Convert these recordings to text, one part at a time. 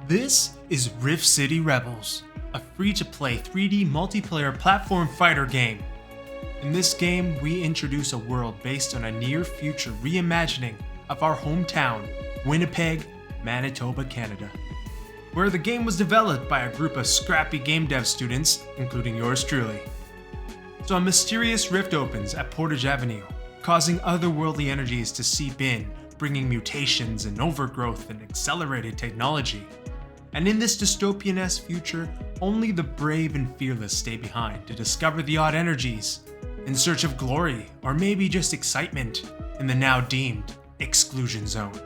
This is Rift City Rebels, a free-to-play 3D multiplayer platform fighter game. In this game, we introduce a world based on a near-future reimagining of our hometown, Winnipeg, Manitoba, Canada, where the game was developed by a group of scrappy game dev students, including yours truly. So a mysterious rift opens at Portage Avenue, causing otherworldly energies to seep in, bringing mutations and overgrowth and accelerated technology. And in this dystopian-esque future, only the brave and fearless stay behind to discover the odd energies, in search of glory, or maybe just excitement, in the now deemed exclusion zone.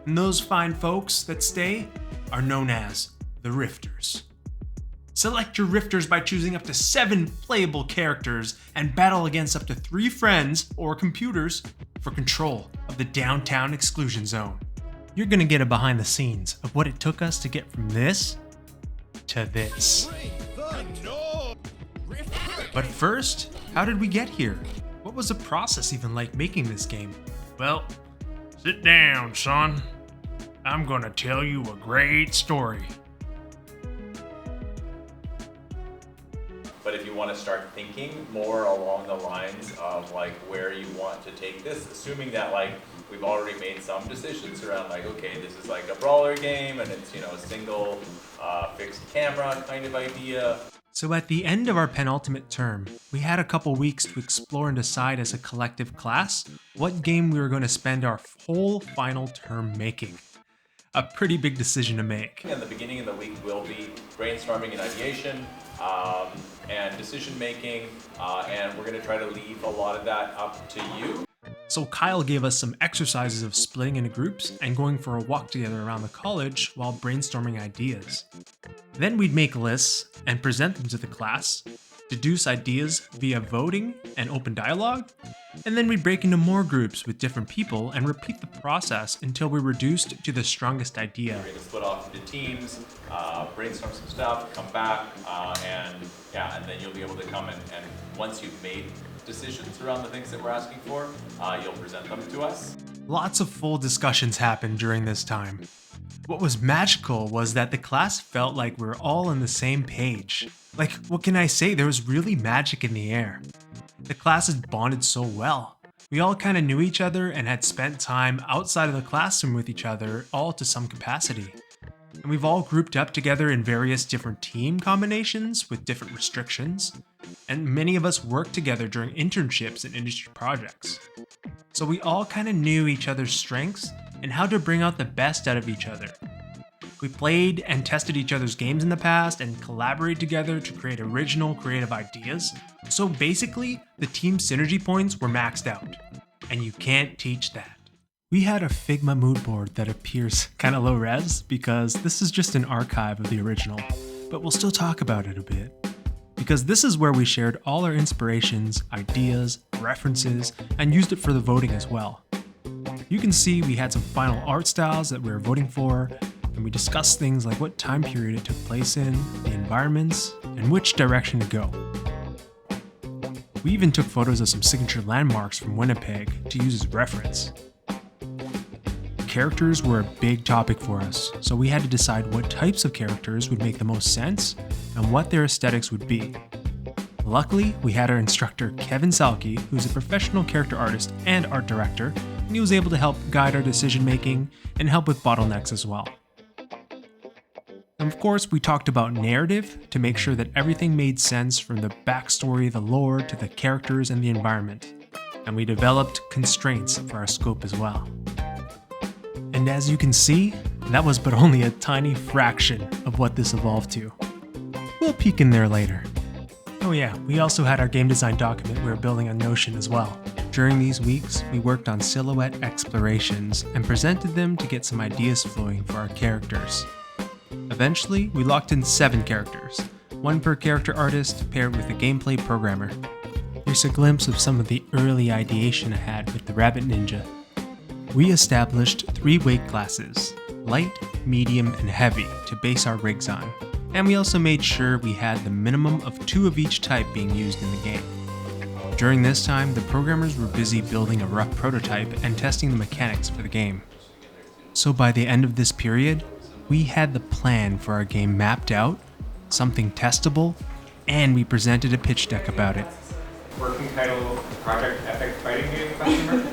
And those fine folks that stay are known as the Rifters. Select your Rifters by choosing up to 7 playable characters and battle against up to 3 friends or computers for control of the downtown exclusion zone. You're gonna get a behind the scenes of what it took us to get from this to this. But first, how did we get here? What was the process even like making this game? Well, sit down, son. I'm gonna tell you a great story. But if you want to start thinking more along the lines of like where you want to take this, assuming that like we've already made some decisions around like, okay, this is like a brawler game and it's, a single fixed camera kind of idea. So at the end of our penultimate term, we had a couple weeks to explore and decide as a collective class what game we were going to spend our whole final term making. A pretty big decision to make. And the beginning of the week will be brainstorming and ideation and decision making, and we're going to try to leave a lot of that up to you. So Kyle gave us some exercises of splitting into groups and going for a walk together around the college while brainstorming ideas. Then we'd make lists and present them to the class, deduce ideas via voting and open dialogue, and then we'd break into more groups with different people and repeat the process until we reduced to the strongest idea. We're going to split off into teams, brainstorm some stuff, come back, and then you'll be able to come and once you've made decisions around the things that we're asking for, you'll present them to us. Lots of full discussions happened during this time. What was magical was that the class felt like we were all on the same page. Like, what can I say? There was really magic in the air. The classes bonded so well. We all kind of knew each other and had spent time outside of the classroom with each other, all to some capacity. And we've all grouped up together in various different team combinations with different restrictions. And many of us worked together during internships and industry projects. So we all kind of knew each other's strengths and how to bring out the best out of each other. We played and tested each other's games in the past and collaborated together to create original creative ideas. So basically, the team synergy points were maxed out. And you can't teach that. We had a Figma mood board that appears kind of low res because this is just an archive of the original, but we'll still talk about it a bit. Because this is where we shared all our inspirations, ideas, references, and used it for the voting as well. You can see we had some final art styles that we were voting for, and we discussed things like what time period it took place in, the environments, and which direction to go. We even took photos of some signature landmarks from Winnipeg to use as reference. Characters were a big topic for us, so we had to decide what types of characters would make the most sense and what their aesthetics would be. Luckily, we had our instructor Kevin Salke, who's a professional character artist and art director, and he was able to help guide our decision making and help with bottlenecks as well. And of course, we talked about narrative to make sure that everything made sense from the backstory, the lore, to the characters and the environment. And we developed constraints for our scope as well. And as you can see, that was but only a tiny fraction of what this evolved to. We'll peek in there later. Oh yeah, we also had our game design document we were building on Notion as well. During these weeks, we worked on silhouette explorations and presented them to get some ideas flowing for our characters. Eventually, we locked in 7 characters, 1 per character artist paired with a gameplay programmer. Here's a glimpse of some of the early ideation I had with the Rabbit Ninja. We established 3 weight classes, light, medium, and heavy, to base our rigs on, and we also made sure we had the minimum of 2 of each type being used in the game. During this time, the programmers were busy building a rough prototype and testing the mechanics for the game. So by the end of this period, We had the plan for our game mapped out, something testable, and we presented a pitch deck about it. Working title, Project Epic Fighting Game, question mark.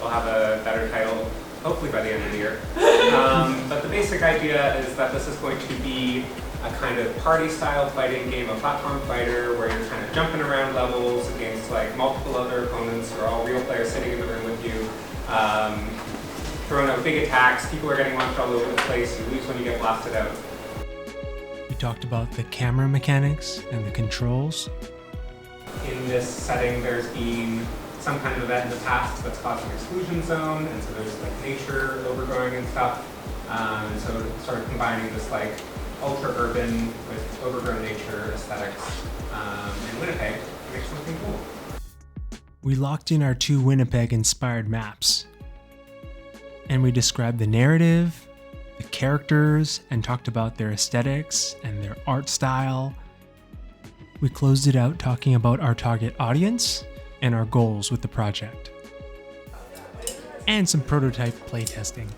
We'll have a better title, hopefully by the end of the year. But the basic idea is that this is going to be a kind of party-style fighting game, a platform fighter where you're kind of jumping around levels against like multiple other opponents who are all real players sitting in the room with you, throwing out big attacks. People are getting launched all over the place. You lose when you get blasted out. We talked about the camera mechanics and the controls. In this setting, there's been some kind of event in the past that's caused an exclusion zone, and so there's like nature overgrowing and stuff. And so sort of combining this like ultra-urban with overgrown nature aesthetics in Winnipeg to make something cool. We locked in our 2 Winnipeg-inspired maps, and we described the narrative, the characters, and talked about their aesthetics and their art style. We closed it out talking about our target audience and our goals with the project, and some prototype playtesting.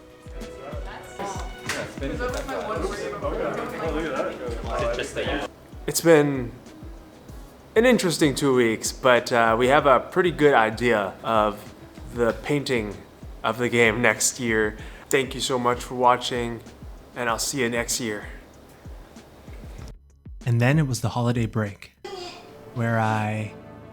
It's been an interesting 2 weeks, but we have a pretty good idea of the painting of the game next year. Thank you so much for watching, and I'll see you next year. And then it was the holiday break, where I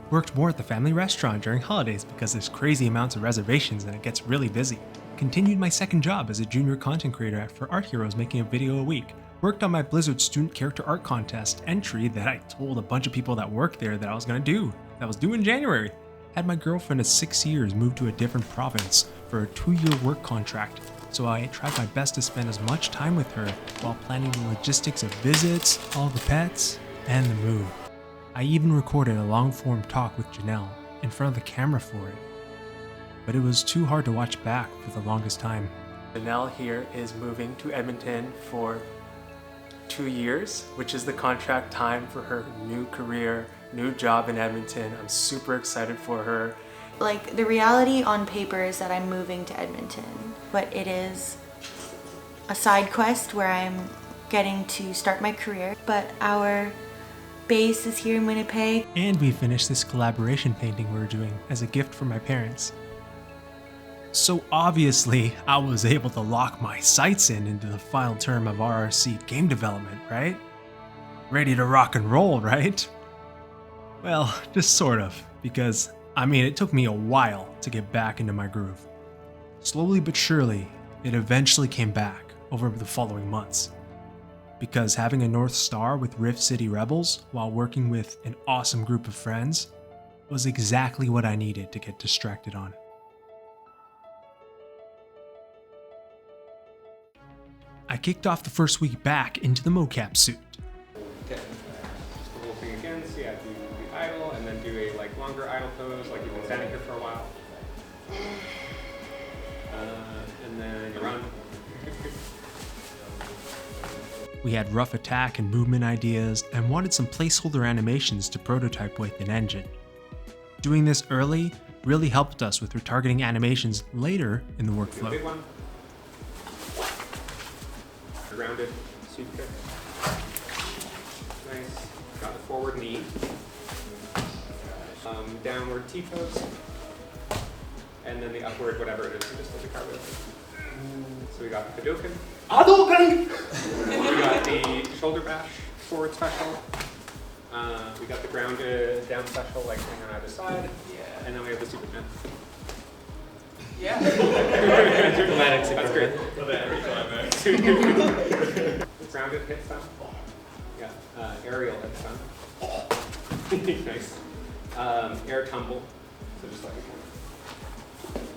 worked more at the family restaurant during holidays because there's crazy amounts of reservations and it gets really busy. Continued my second job as a junior content creator for Art Heroes, making a video a week. Worked on my Blizzard Student Character Art Contest entry that I told a bunch of people that worked there that I was gonna do. That was due in January. Had my girlfriend of 6 years move to a different province for a 2-year work contract, so I tried my best to spend as much time with her while planning the logistics of visits, all the pets, and the move. I even recorded a long-form talk with Janelle in front of the camera for it, but it was too hard to watch back for the longest time. Janelle here is moving to Edmonton for 2 years, which is the contract time for her new career, new job in Edmonton. I'm super excited for her. Like, the reality on paper is that I'm moving to Edmonton, but it is a side quest where I'm getting to start my career. But our base is here in Winnipeg. And we finished this collaboration painting we were doing as a gift for my parents. So obviously, I was able to lock my sights into the final term of RRC game development, right? Ready to rock and roll, right? Well, just sort of, because, I mean, it took me a while to get back into my groove. Slowly but surely, it eventually came back over the following months. Because having a North Star with Rift City Rebels while working with an awesome group of friends was exactly what I needed to get distracted on. I kicked off the first week back into the mocap suit. Okay. Just the whole thing again. So yeah, do the idle and then do a like longer idle pose, like you've been standing here for a while. And then you run. We had rough attack and movement ideas and wanted some placeholder animations to prototype with in engine. Doing this early really helped us with retargeting animations later in the Do a workflow. big one. Rounded sweep kick. Nice. Got the forward knee. Downward T-pose. And then the upward whatever it is. So just like a cartwheel. So we got the Hadouken. We got the shoulder bash forward special. We got the grounded down special, like thing on either side. Yeah. And then we have the Superman. Yeah. That's great. Grounded hit stun. Yeah. Aerial hit stun. Nice. Air tumble. So just like a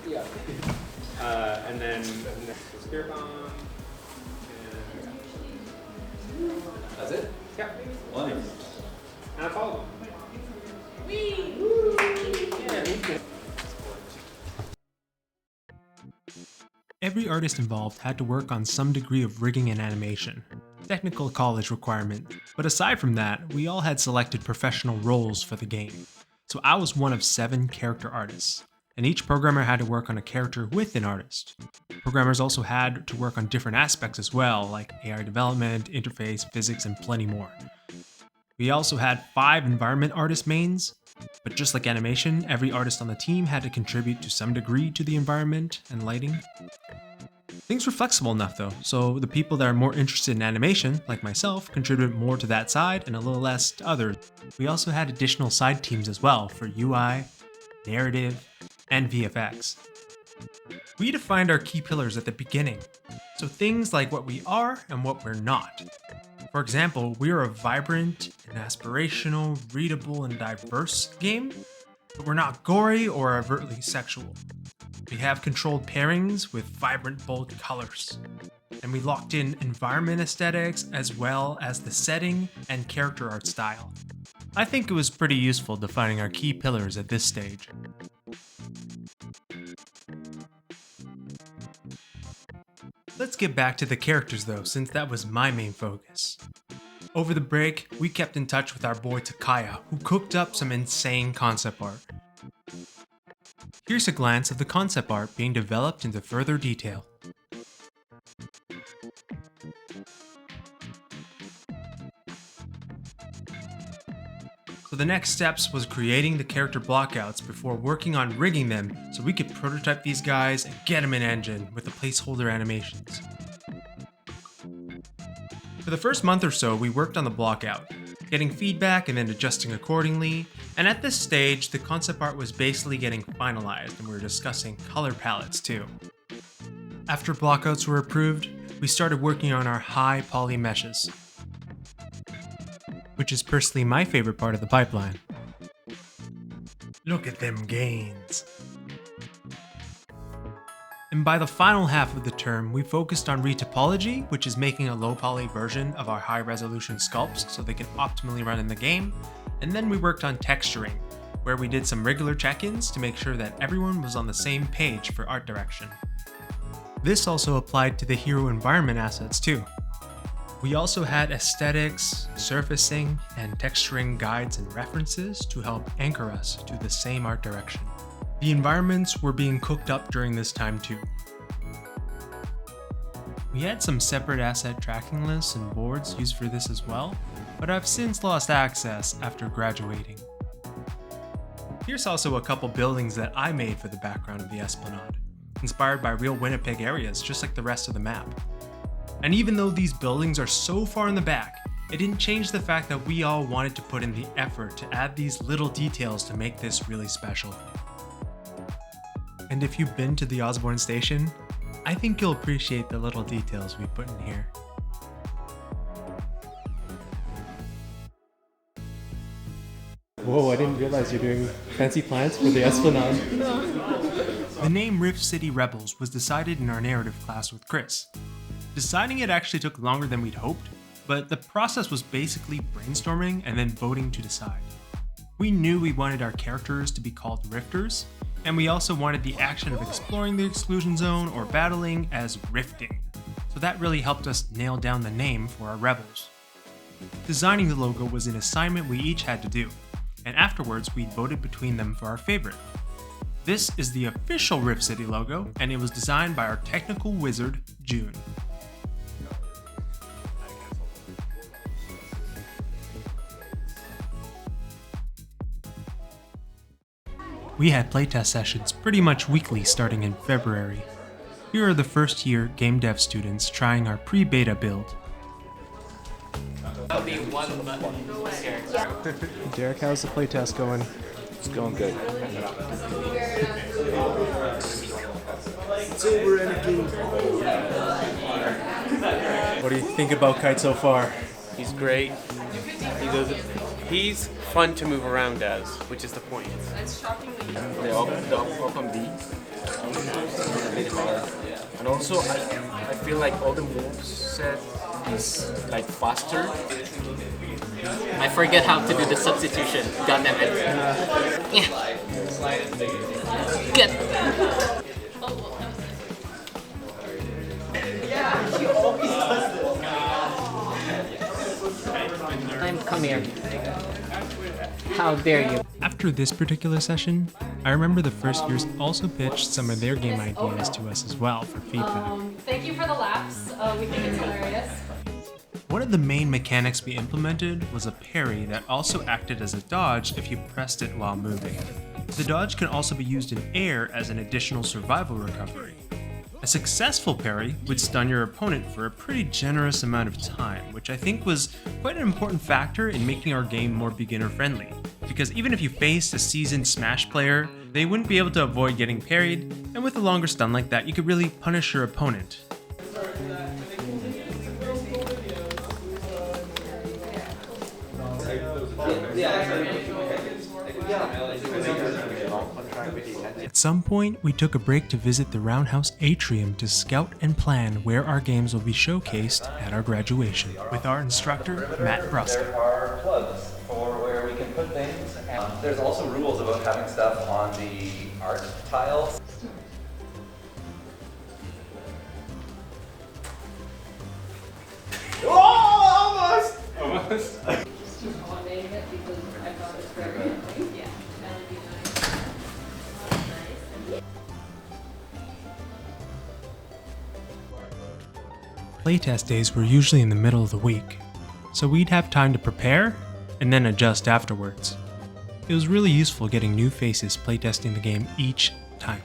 yeah. And then the spear bomb. And That's it? yeah. One. And that's all of them. Every artist involved had to work on some degree of rigging and animation. Technical college requirement, but aside from that, we all had selected professional roles for the game. So I was one of 7 character artists, and each programmer had to work on a character with an artist. Programmers also had to work on different aspects as well, like AI development, interface, physics, and plenty more. We also had 5 environment artist mains, but just like animation, every artist on the team had to contribute to some degree to the environment and lighting. Things were flexible enough though, so the people that are more interested in animation, like myself, contribute more to that side and a little less to others. We also had additional side teams as well for UI, narrative, and VFX. We defined our key pillars at the beginning, so things like what we are and what we're not. For example, we are a vibrant and aspirational, readable, and diverse game, but we're not gory or overtly sexual. We have controlled pairings with vibrant, bold colors. And we locked in environment aesthetics as well as the setting and character art style. I think it was pretty useful defining our key pillars at this stage. Let's get back to the characters though, since that was my main focus. Over the break, we kept in touch with our boy Takaya, who cooked up some insane concept art. Here's a glance of the concept art being developed into further detail. So the next steps was creating the character blockouts before working on rigging them so we could prototype these guys and get them in engine with the placeholder animations. For the first month or so, we worked on the blockout, getting feedback and then adjusting accordingly, and at this stage, the concept art was basically getting finalized and we were discussing color palettes too. After blockouts were approved, we started working on our high poly meshes, which is personally my favorite part of the pipeline. Look at them gains. And by the final half of the term, we focused on retopology, which is making a low poly version of our high resolution sculpts so they can optimally run in the game. And then we worked on texturing, where we did some regular check-ins to make sure that everyone was on the same page for art direction. This also applied to the hero environment assets too. We also had aesthetics, surfacing, and texturing guides and references to help anchor us to the same art direction. The environments were being cooked up during this time too. We had some separate asset tracking lists and boards used for this as well, but I've since lost access after graduating. Here's also a couple buildings that I made for the background of the Esplanade, inspired by real Winnipeg areas just like the rest of the map. And even though these buildings are so far in the back, it didn't change the fact that we all wanted to put in the effort to add these little details to make this really special. And if you've been to the Osborne station, I think you'll appreciate the little details we put in here. Whoa, I didn't realize you're doing fancy plans for the Esplanade. The name Rift City Rebels was decided in our narrative class with Chris. Deciding it actually took longer than we'd hoped, but the process was basically brainstorming and then voting to decide. We knew we wanted our characters to be called Rifters, and we also wanted the action of exploring the exclusion zone or battling as rifting, so that really helped us nail down the name for our rebels. Designing the logo was an assignment we each had to do, and afterwards we voted between them for our favorite. This is the official Rift City logo, and it was designed by our technical wizard, June. We had playtest sessions pretty much weekly starting in February. Here are the first year game dev students trying our pre-beta build. That'll be one button. Derek, how's the playtest going? It's going good. What do you think about Kite so far? He's great. He's fun to move around as, which is the point. The open B. And also, I feel like all the moves set is like faster. I forget how to do the substitution. God damn it. Yeah. Good. Come here. How dare you? After this particular session, I remember the first years also pitched some of their game ideas to us as well for feedback. Thank you for the laughs. We think it's hilarious. One of the main mechanics we implemented was a parry that also acted as a dodge if you pressed it while moving. The dodge can also be used in air as an additional survival recovery. A successful parry would stun your opponent for a pretty generous amount of time, which I think was quite an important factor in making our game more beginner-friendly. Because even if you faced a seasoned Smash player, they wouldn't be able to avoid getting parried, and with a longer stun like that, you could really punish your opponent. At some point, we took a break to visit the Roundhouse Atrium to scout and plan where our games will be showcased at our graduation, with our instructor, Matt Bruska. There are plugs for where we can put things. There's also rules about having stuff on the art tiles. Oh, almost. Playtest days were usually in the middle of the week, so we'd have time to prepare and then adjust afterwards. It was really useful getting new faces playtesting the game each time.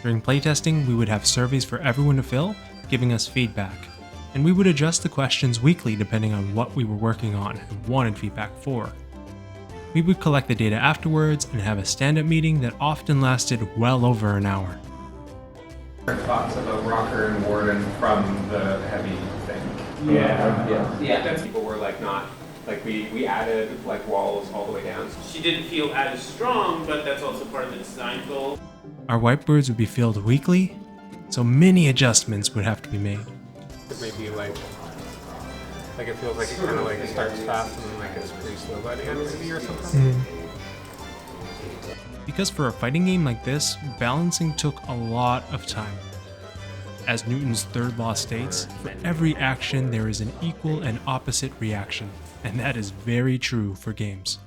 During playtesting, we would have surveys for everyone to fill, giving us feedback, and we would adjust the questions weekly depending on what we were working on and wanted feedback for. We would collect the data afterwards and have a stand-up meeting that often lasted well over an hour. Thoughts about Rocker and Warden from the heavy thing. Yeah. That's people were like not, like we added like walls all the way down. She didn't feel as strong, but that's also part of the design goal. Our whiteboards would be filled weekly, so many adjustments would have to be made. It may be like it feels like it kind of like starts fast and then like it's pretty slow by the end maybe or something. Because for a fighting game like this, balancing took a lot of time. As Newton's third law states, for every action there is an equal and opposite reaction, and that is very true for games.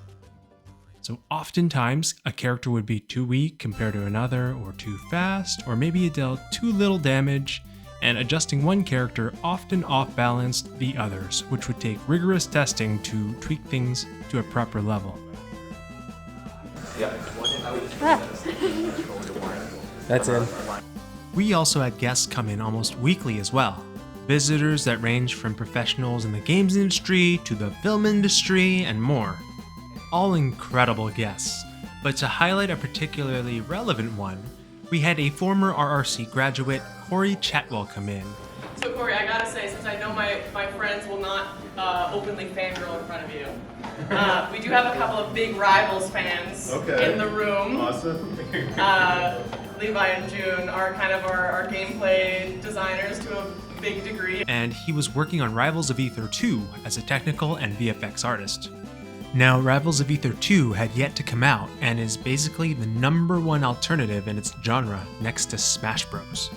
So oftentimes, a character would be too weak compared to another, or too fast, or maybe it dealt too little damage, and adjusting one character often off-balanced the others, which would take rigorous testing to tweak things to a proper level. That's in. We also had guests come in almost weekly as well. Visitors that range from professionals in the games industry to the film industry and more. All incredible guests, but to highlight a particularly relevant one, we had a former RRC graduate, Corey Chatwell, come in. So Corey, I gotta say, since I know my friends will not openly fangirl in front of you, we do have a couple of big Rivals fans in the room. Awesome. Levi and June are kind of our gameplay designers to a big degree. And he was working on Rivals of Aether 2 as a technical and VFX artist. Now, Rivals of Aether 2 had yet to come out and is basically the #1 alternative in its genre next to Smash Bros.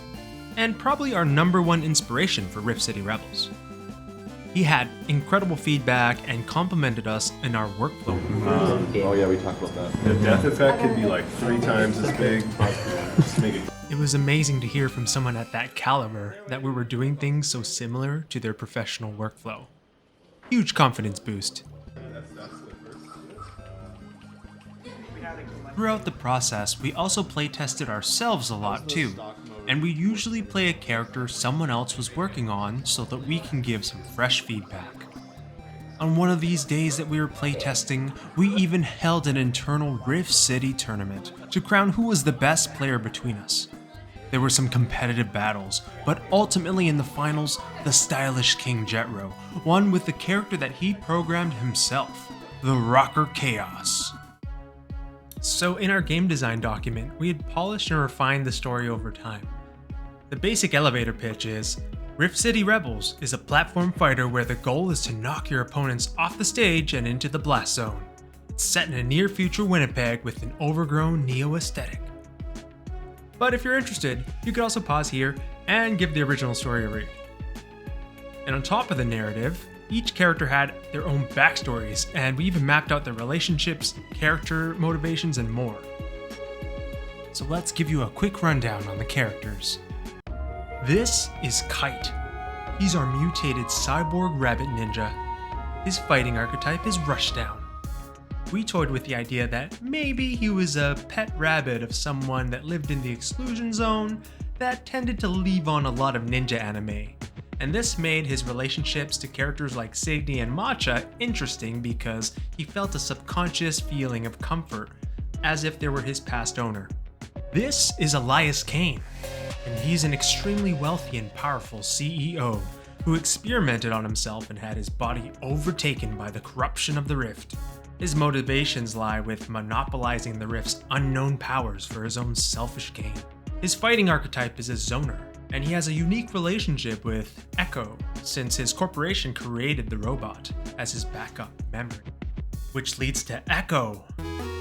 And probably our #1 inspiration for Rift City Rebels. He had incredible feedback and complimented us in our workflow. Oh yeah, we talked about that. The death effect could be like 3 times as big. It was amazing to hear from someone at that caliber that we were doing things so similar to their professional workflow. Huge confidence boost. Throughout the process, we also playtested ourselves a lot too, and we usually play a character someone else was working on so that we can give some fresh feedback. On one of these days that we were playtesting, we even held an internal Rift City tournament to crown who was the best player between us. There were some competitive battles, but ultimately in the finals, the stylish King Jetro won with the character that he programmed himself, the Rocker Chaos. So in our game design document, we had polished and refined the story over time. The basic elevator pitch is, Rift City Rebels is a platform fighter where the goal is to knock your opponents off the stage and into the blast zone. It's set in a near future Winnipeg with an overgrown neo-aesthetic. But if you're interested, you could also pause here and give the original story a read. And on top of the narrative, Each character had their own backstories, and we even mapped out their relationships, character motivations, and more. So let's give you a quick rundown on the characters. This is Kite. He's our mutated cyborg rabbit ninja. His fighting archetype is Rushdown. We toyed with the idea that maybe he was a pet rabbit of someone that lived in the exclusion zone that tended to leave on a lot of ninja anime. And this made his relationships to characters like Signy and Matcha interesting because he felt a subconscious feeling of comfort, as if they were his past owner. This is Ai-Kon, and he's an extremely wealthy and powerful CEO who experimented on himself and had his body overtaken by the corruption of the Rift. His motivations lie with monopolizing the Rift's unknown powers for his own selfish gain. His fighting archetype is a zoner, and he has a unique relationship with Echo since his corporation created the robot as his backup memory. Which leads to Echo,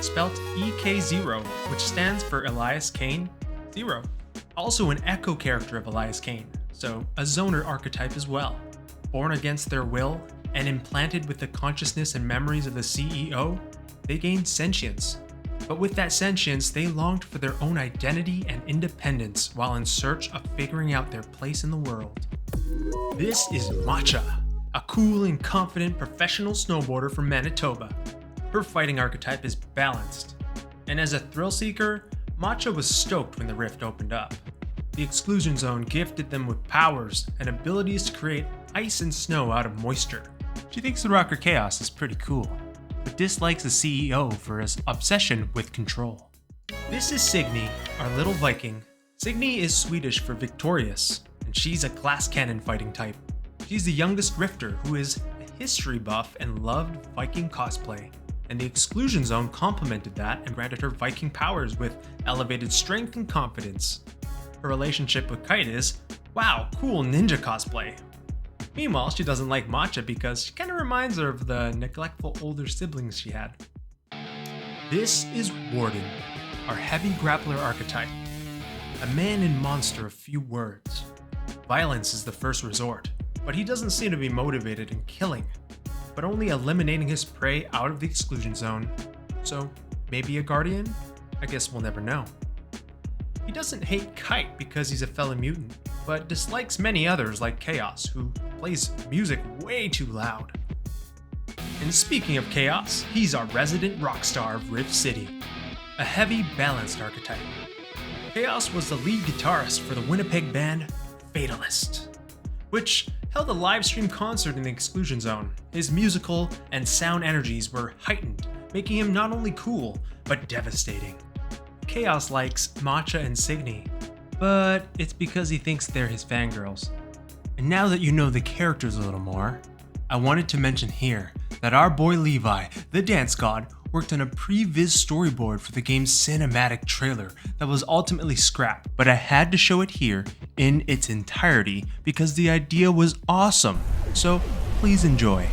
spelt EK0, which stands for Ai-Kon 0. Also an Echo character of Ai-Kon, so a zoner archetype as well. Born against their will and implanted with the consciousness and memories of the CEO, they gained sentience. But with that sentience, they longed for their own identity and independence while in search of figuring out their place in the world. This is Matcha, a cool and confident professional snowboarder from Manitoba. Her fighting archetype is balanced, and as a thrill seeker, Matcha was stoked when the rift opened up. The exclusion zone gifted them with powers and abilities to create ice and snow out of moisture. She thinks the rocker Chaos is pretty cool, but dislikes the CEO for his obsession with control. This is Signy, our little Viking. Signy is Swedish for victorious, and she's a glass cannon fighting type. She's the youngest rifter who is a history buff and loved Viking cosplay, and the exclusion zone complemented that and granted her Viking powers with elevated strength and confidence. Her relationship with Kite is, wow, cool ninja cosplay. Meanwhile, she doesn't like Matcha because she kind of reminds her of the neglectful older siblings she had. This is Warden, our heavy grappler archetype. A man and monster of few words. Violence is the first resort, but he doesn't seem to be motivated in killing, but only eliminating his prey out of the exclusion zone. So, maybe a guardian? I guess we'll never know. He doesn't hate Kite because he's a fellow mutant, but dislikes many others like Chaos, who plays music way too loud. And speaking of Chaos, he's our resident rock star of Rift City, a heavy, balanced archetype. Chaos was the lead guitarist for the Winnipeg band Fatalist, which held a live stream concert in the exclusion zone. His musical and sound energies were heightened, making him not only cool, but devastating. Chaos likes Matcha and Signy, but it's because he thinks they're his fangirls. And now that you know the characters a little more, I wanted to mention here that our boy Levi, the dance god, worked on a Pre-Vis storyboard for the game's cinematic trailer that was ultimately scrapped, but I had to show it here in its entirety because the idea was awesome, so please enjoy.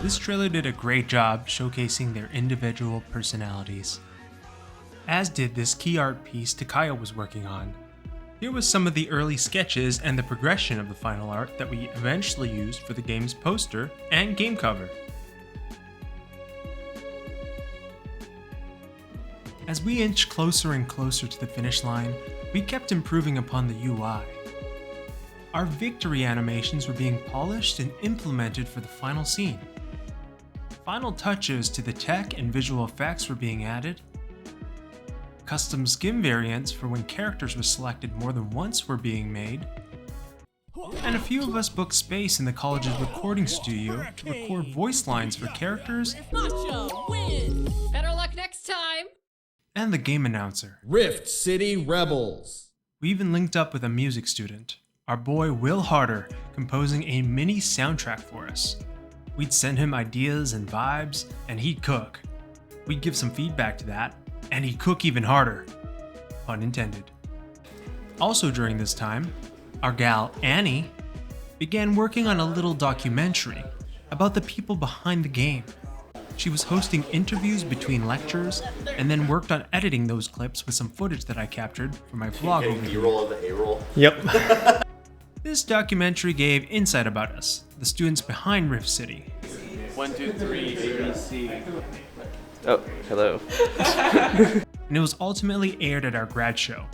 This trailer did a great job showcasing their individual personalities, as did this key art piece Takaya was working on. Here was some of the early sketches and the progression of the final art that we eventually used for the game's poster and game cover. As we inched closer and closer to the finish line, we kept improving upon the UI. Our victory animations were being polished and implemented for the final scene. Final touches to the tech and visual effects were being added. Custom skin variants for when characters were selected more than once were being made. And a few of us booked space in the college's recording studio to record voice lines for characters Better luck next time. and the game announcer. Rift City Rebels. We even linked up with a music student, our boy Will Harder, composing a mini soundtrack for us. We'd send him ideas and vibes, and he'd cook. We'd give some feedback to that, and he'd cook even harder. Pun intended. Also during this time, our gal Annie began working on a little documentary about the people behind the game. She was hosting interviews between lectures and then worked on editing those clips with some footage that I captured for my vlog over here. B-roll of the A-roll. Yep. This documentary gave insight about us, the students behind Rift City. 1, 2, 3, ABC. Oh, hello. And it was ultimately aired at our grad show.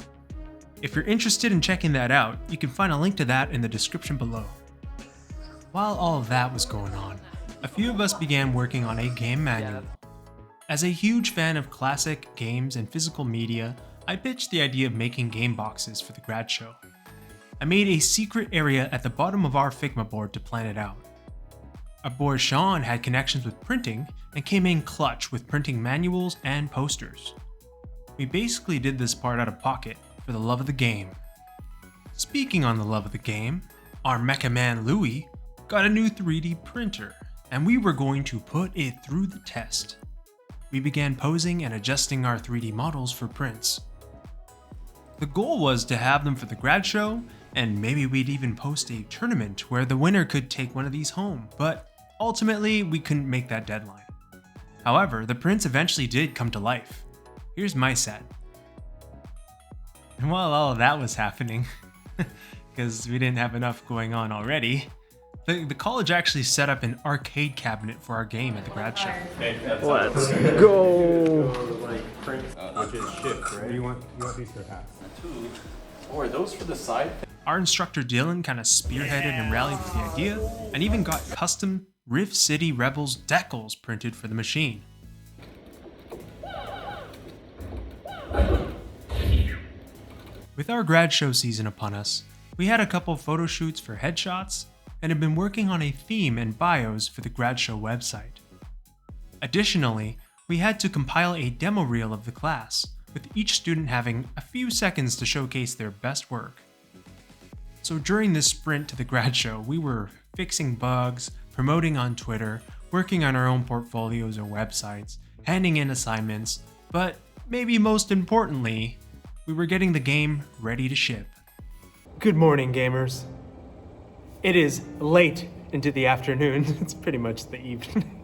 If you're interested in checking that out, you can find a link to that in the description below. While all of that was going on, a few of us began working on a game manual. As a huge fan of classic games and physical media, I pitched the idea of making game boxes for the grad show. I made a secret area at the bottom of our Figma board to plan it out. Our boy Sean had connections with printing and came in clutch with printing manuals and posters. We basically did this part out of pocket for the love of the game. Speaking on the love of the game, our Mecha Man Louie got a new 3D printer, and we were going to put it through the test. We began posing and adjusting our 3D models for prints. The goal was to have them for the grad show, and maybe we'd even post a tournament where the winner could take one of these home, but ultimately we couldn't make that deadline. However, the prints eventually did come to life. Here's my set. And while all of that was happening, because we didn't have enough going on already, the college actually set up an arcade cabinet for our game at the grad show. Let's go! Which is shift, right? You want these to pass. Oh, are those for the side? Our instructor Dylan kind of spearheaded and rallied for the idea, and even got custom Rift City Rebels decals printed for the machine. With our grad show season upon us, we had a couple photo shoots for headshots and have been working on a theme and bios for the grad show website. Additionally, we had to compile a demo reel of the class, with each student having a few seconds to showcase their best work. So during this sprint to the grad show, we were fixing bugs, promoting on Twitter, working on our own portfolios or websites, handing in assignments, but maybe most importantly, we were getting the game ready to ship. Good morning, gamers. It is late into the afternoon. It's pretty much the evening.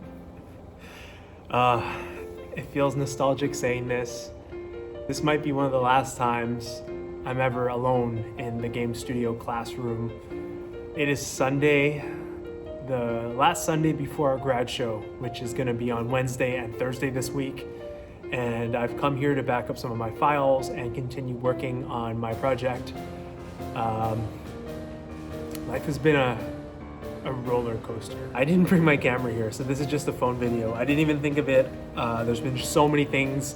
It feels nostalgic saying this. This might be one of the last times I'm ever alone in the game studio classroom. It is Sunday, the last Sunday before our grad show, which is going to be on Wednesday and Thursday this week. And I've come here to back up some of my files and continue working on my project. Life has been a roller coaster. I didn't bring my camera here, so this is just a phone video. I didn't even think of it. There's been so many things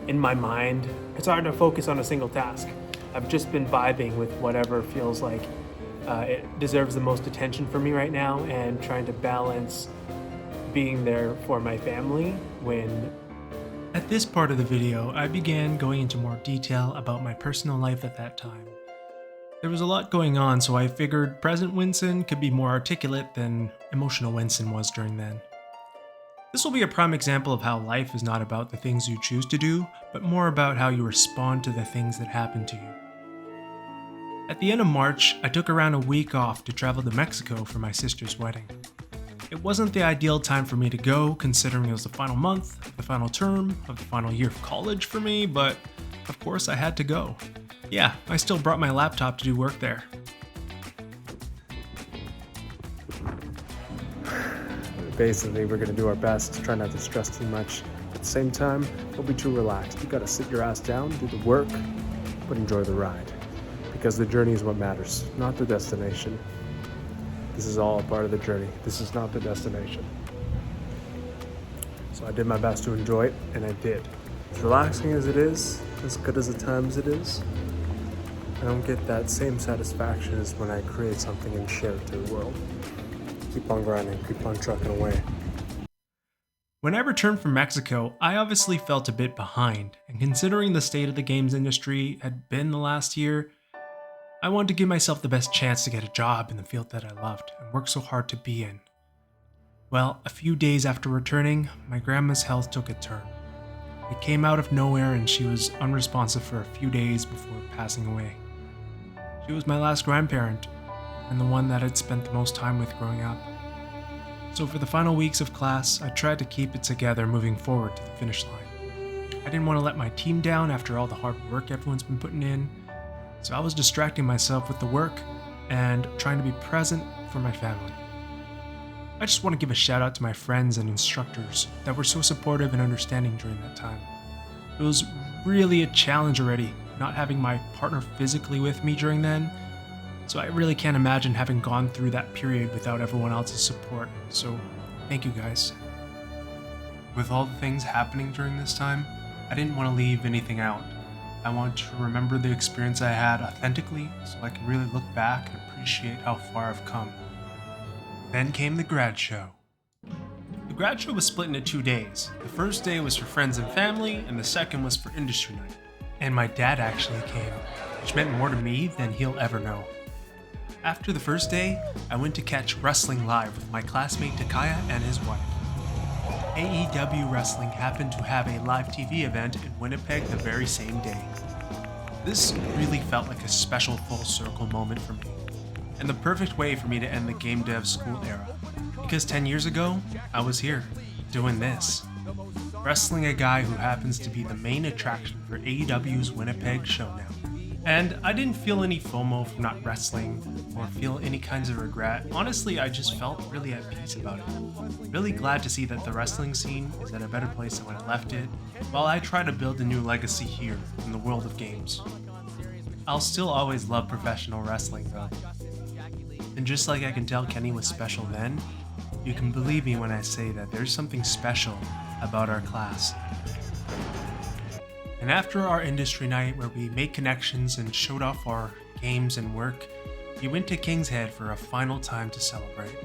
in my mind. It's hard to focus on a single task. I've just been vibing with whatever feels like it deserves the most attention for me right now, and trying to balance being there for my family when... At this part of the video, I began going into more detail about my personal life at that time. There was a lot going on, so I figured present Winson could be more articulate than emotional Winson was during then. This will be a prime example of how life is not about the things you choose to do, but more about how you respond to the things that happen to you. At the end of March, I took around a week off to travel to Mexico for my sister's wedding. It wasn't the ideal time for me to go, considering it was the final month, the final term of the final year of college for me, but of course I had to go. Yeah, I still brought my laptop to do work there. Basically, we're gonna do our best to try not to stress too much. At the same time, don't be too relaxed. You gotta sit your ass down, do the work, but enjoy the ride. Because the journey is what matters, not the destination. This is all a part of the journey. This is not the destination. So I did my best to enjoy it, and I did. As relaxing as it is, as good as the time as it is, I don't get that same satisfaction as when I create something and share it to the world. Keep on grinding, keep on trucking away. When I returned from Mexico, I obviously felt a bit behind, and considering the state of the games industry had been the last year, I wanted to give myself the best chance to get a job in the field that I loved and worked so hard to be in. Well, a few days after returning, my grandma's health took a turn. It came out of nowhere and she was unresponsive for a few days before passing away. She was my last grandparent, and the one that I'd spent the most time with growing up. So for the final weeks of class, I tried to keep it together moving forward to the finish line. I didn't want to let my team down after all the hard work everyone's been putting in, so I was distracting myself with the work and trying to be present for my family. I just want to give a shout out to my friends and instructors that were so supportive and understanding during that time. It was really a challenge already, not having my partner physically with me during then, so I really can't imagine having gone through that period without everyone else's support, so thank you guys. With all the things happening during this time, I didn't want to leave anything out. I wanted to remember the experience I had authentically so I can really look back and appreciate how far I've come. Then came the Grad show. The Grad show was split into 2 days. The first day was for friends and family, and the second was for industry night. And my dad actually came, which meant more to me than he'll ever know. After the first day, I went to catch wrestling live with my classmate Takaya and his wife. AEW Wrestling happened to have a live TV event in Winnipeg the very same day. This really felt like a special full circle moment for me, and the perfect way for me to end the game dev school era. Because 10 years ago, I was here, doing this. Wrestling a guy who happens to be the main attraction for AEW's Winnipeg show now. And I didn't feel any FOMO from not wrestling, or feel any kinds of regret. Honestly, I just felt really at peace about it. Really glad to see that the wrestling scene is at a better place than when I left it, while I try to build a new legacy here in the world of games. I'll still always love professional wrestling though. And just like I can tell Kenny was special then, you can believe me when I say that there's something special about our class. And after our industry night where we made connections and showed off our games and work, we went to King's Head for a final time to celebrate.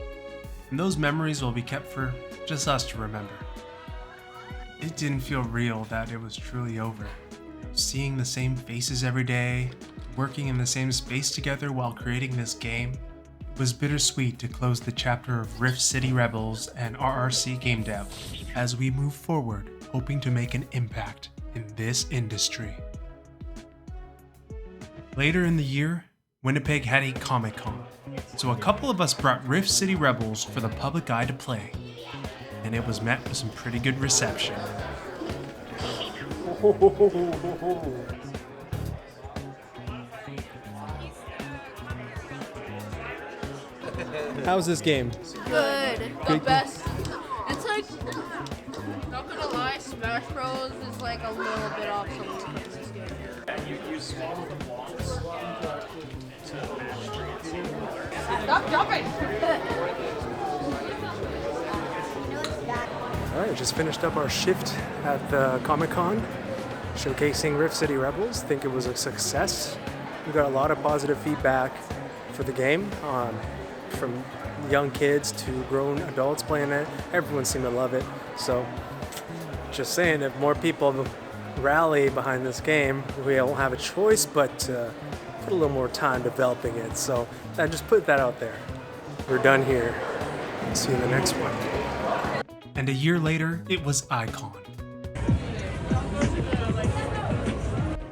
And those memories will be kept for just us to remember. It didn't feel real that it was truly over. Seeing the same faces every day, working in the same space together while creating this game, it was bittersweet to close the chapter of Rift City Rebels and RRC Game Dev as we move forward, hoping to make an impact in this industry. Later in the year, Winnipeg had a Comic-Con, so a couple of us brought Rift City Rebels for the public eye to play, and it was met with some pretty good reception. How's this game? Good. The best. It's like, not gonna lie, Smash Bros is like a little bit obsolete from this game. You swallow the blocks to match. Stop jumping! Alright, just finished up our shift at the Comic-Con, showcasing Rift City Rebels. Think it was a success. We got a lot of positive feedback for the game, from young kids to grown adults playing it. Everyone seemed to love it. So, just saying, if more people rally behind this game, we won't have a choice but put a little more time developing it. So, I just put that out there. We're done here. See you in the next one. And a year later, it was Ai-Kon.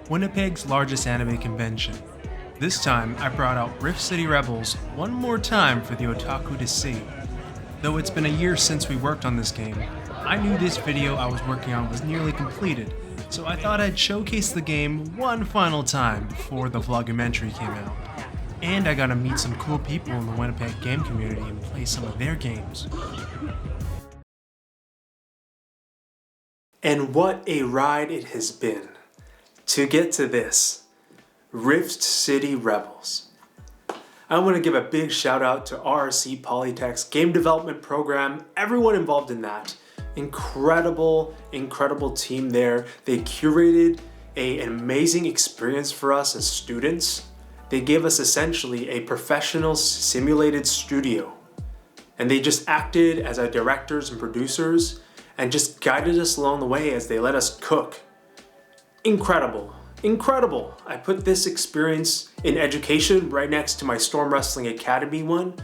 Winnipeg's largest anime convention. This time, I brought out Rift City Rebels one more time for the otaku to see. Though it's been a year since we worked on this game, I knew this video I was working on was nearly completed, so I thought I'd showcase the game one final time before the vlogumentary came out. And I got to meet some cool people in the Winnipeg game community and play some of their games. And what a ride it has been to get to this, Rift City Rebels. I want to give a big shout out to RRC Polytech's game development program, everyone involved in that, incredible team there. They curated an amazing experience for us as students. They gave us essentially a professional simulated studio. And they just acted as our directors and producers and just guided us along the way as they let us cook. Incredible. I put this experience in education right next to my Storm Wrestling Academy one,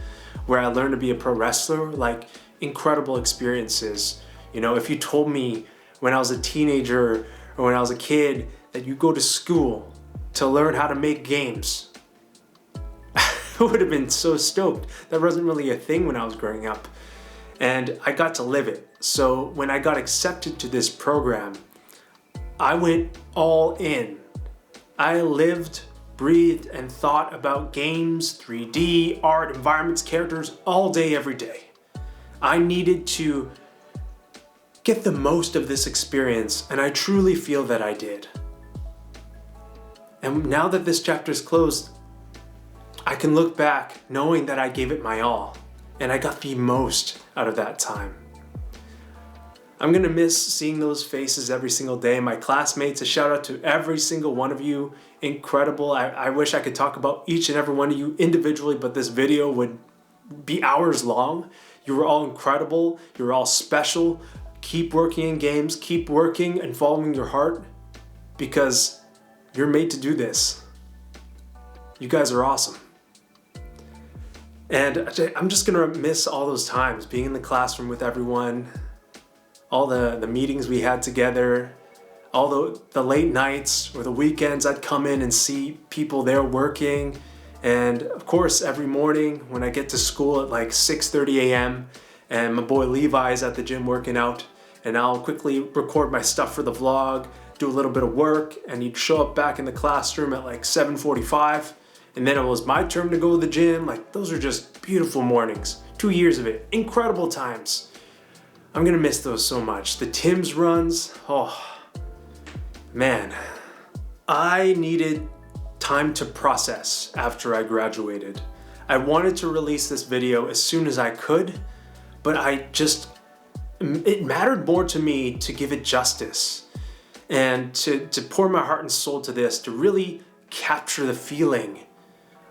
where I learned to be a pro wrestler. Like, incredible experiences. You know, if you told me when I was a teenager or when I was a kid that you go to school to learn how to make games, I would have been so stoked. That wasn't really a thing when I was growing up. And I got to live it. So when I got accepted to this program, I went all in. I lived, breathed, and thought about games, 3D, art, environments, characters all day, every day. I needed to get the most of this experience, and I truly feel that I did. And now that this chapter is closed, I can look back knowing that I gave it my all, and I got the most out of that time. I'm gonna miss seeing those faces every single day. My classmates, a shout out to every single one of you. Incredible. I wish I could talk about each and every one of you individually, but this video would be hours long. You were all incredible. You were all special. Keep working in games. Keep working and following your heart, because you're made to do this. You guys are awesome. And I'm just gonna miss all those times being in the classroom with everyone, all the meetings we had together, all the late nights or the weekends I'd come in and see people there working. And of course, every morning when I get to school at like 6:30 a.m. and my boy Levi's at the gym working out, and I'll quickly record my stuff for the vlog, do a little bit of work, and he'd show up back in the classroom at like 7:45. And then it was my turn to go to the gym. Like, those are just beautiful mornings. 2 years of it, incredible times. I'm gonna miss those so much. The Tim's runs, oh man. I needed time to process after I graduated. I wanted to release this video as soon as I could, but it mattered more to me to give it justice and to pour my heart and soul to this, to really capture the feeling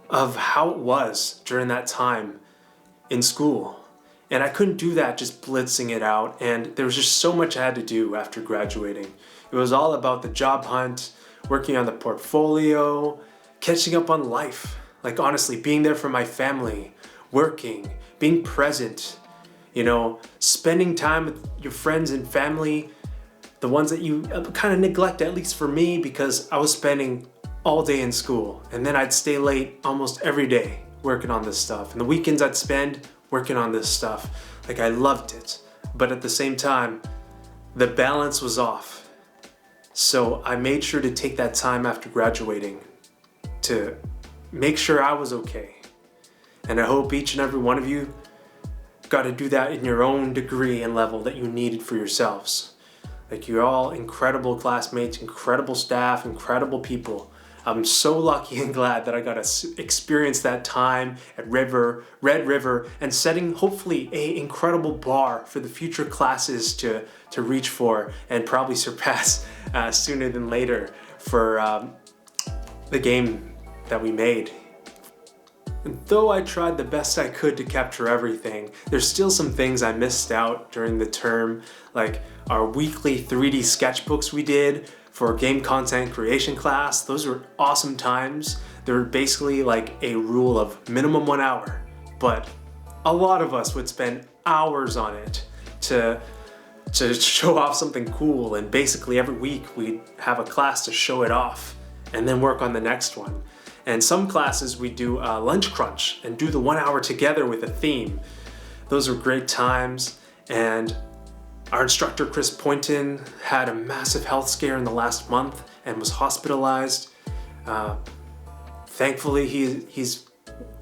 of how it was during that time in school. And I couldn't do that just blitzing it out, and there was just so much I had to do after graduating. It was all about the job hunt, working on the portfolio, catching up on life. Like, honestly, being there for my family, working, being present, you know, spending time with your friends and family, the ones that you kind of neglect, at least for me, because I was spending all day in school, and then I'd stay late almost every day working on this stuff. And the weekends I'd spend working on this stuff. Like, I loved it, but at the same time, the balance was off. So I made sure to take that time after graduating to make sure I was okay. And I hope each and every one of you got to do that in your own degree and level that you needed for yourselves. Like, you're all incredible classmates, incredible staff, incredible people. I'm so lucky and glad that I got to experience that time at Red River, and setting hopefully an incredible bar for the future classes to reach for and probably surpass sooner than later for the game that we made. And though I tried the best I could to capture everything, there's still some things I missed out during the term, like our weekly 3D sketchbooks we did for game content creation class. Those were awesome times. They were basically like a rule of minimum 1 hour, but a lot of us would spend hours on it to show off something cool, and basically every week we'd have a class to show it off and then work on the next one. And some classes we do a lunch crunch and do the 1 hour together with a theme. Those were great times. And our instructor, Chris Poynton, had a massive health scare in the last month and was hospitalized. Thankfully, he's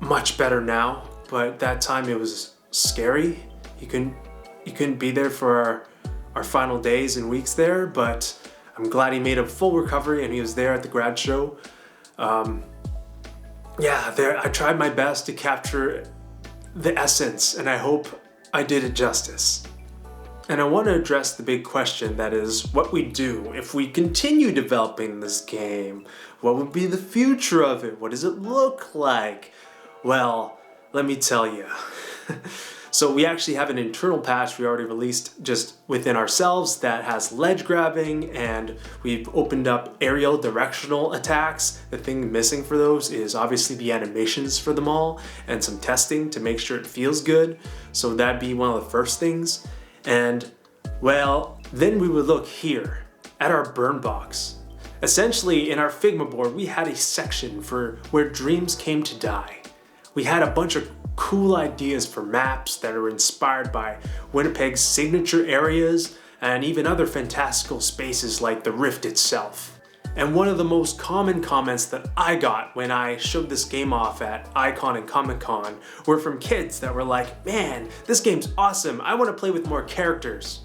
much better now, but that time it was scary. He couldn't be there for our final days and weeks there, but I'm glad he made a full recovery and he was there at the grad show. I tried my best to capture the essence, and I hope I did it justice. And I want to address the big question that is what we do if we continue developing this game. What would be the future of it? What does it look like? Well, let me tell you. So we actually have an internal patch we already released just within ourselves that has ledge grabbing, and we've opened up aerial directional attacks. The thing missing for those is obviously the animations for them all and some testing to make sure it feels good. So that'd be one of the first things. And well, then we would look here at our burn box. Essentially, in our Figma board, we had a section for where dreams came to die. We had a bunch of cool ideas for maps that are inspired by Winnipeg's signature areas and even other fantastical spaces like the Rift itself. And one of the most common comments that I got when I showed this game off at Ai-Kon and Comic-Con were from kids that were like, man, this game's awesome, I want to play with more characters.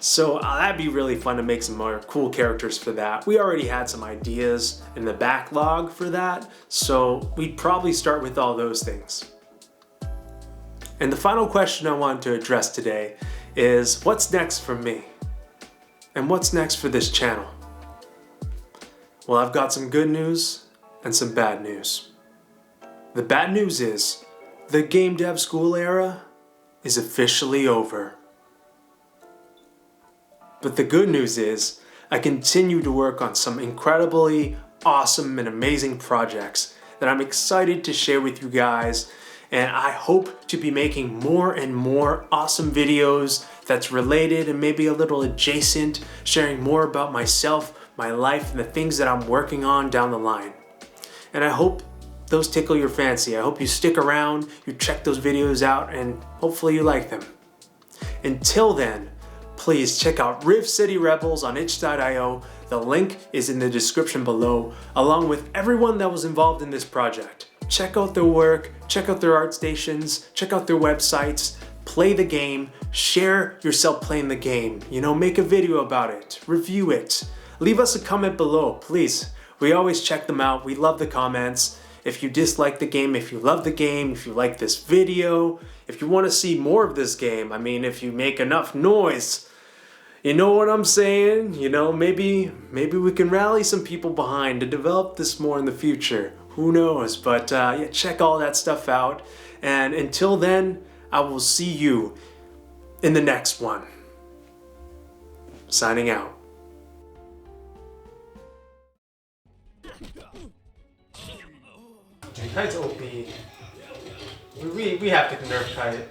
So that'd be really fun to make some more cool characters for that. We already had some ideas in the backlog for that, so we'd probably start with all those things. And the final question I wanted to address today is what's next for me? And what's next for this channel? Well, I've got some good news and some bad news. The bad news is the game dev school era is officially over. But the good news is, I continue to work on some incredibly awesome and amazing projects that I'm excited to share with you guys, and I hope to be making more and more awesome videos that's related and maybe a little adjacent, sharing more about myself, my life, and the things that I'm working on down the line. And I hope those tickle your fancy. I hope you stick around, you check those videos out, and hopefully you like them. Until then, please check out Riv City Rebels on itch.io. The link is in the description below, along with everyone that was involved in this project. Check out their work, check out their art stations, check out their websites, play the game, share yourself playing the game. You know, make a video about it, review it. Leave us a comment below, please. We always check them out. We love the comments. If you dislike the game, if you love the game, if you like this video, if you want to see more of this game, I mean, if you make enough noise, you know what I'm saying? You know, maybe we can rally some people behind to develop this more in the future. Who knows? But yeah, check all that stuff out. And until then, I will see you in the next one. Signing out. Kite's OP. We have to nerf Kite.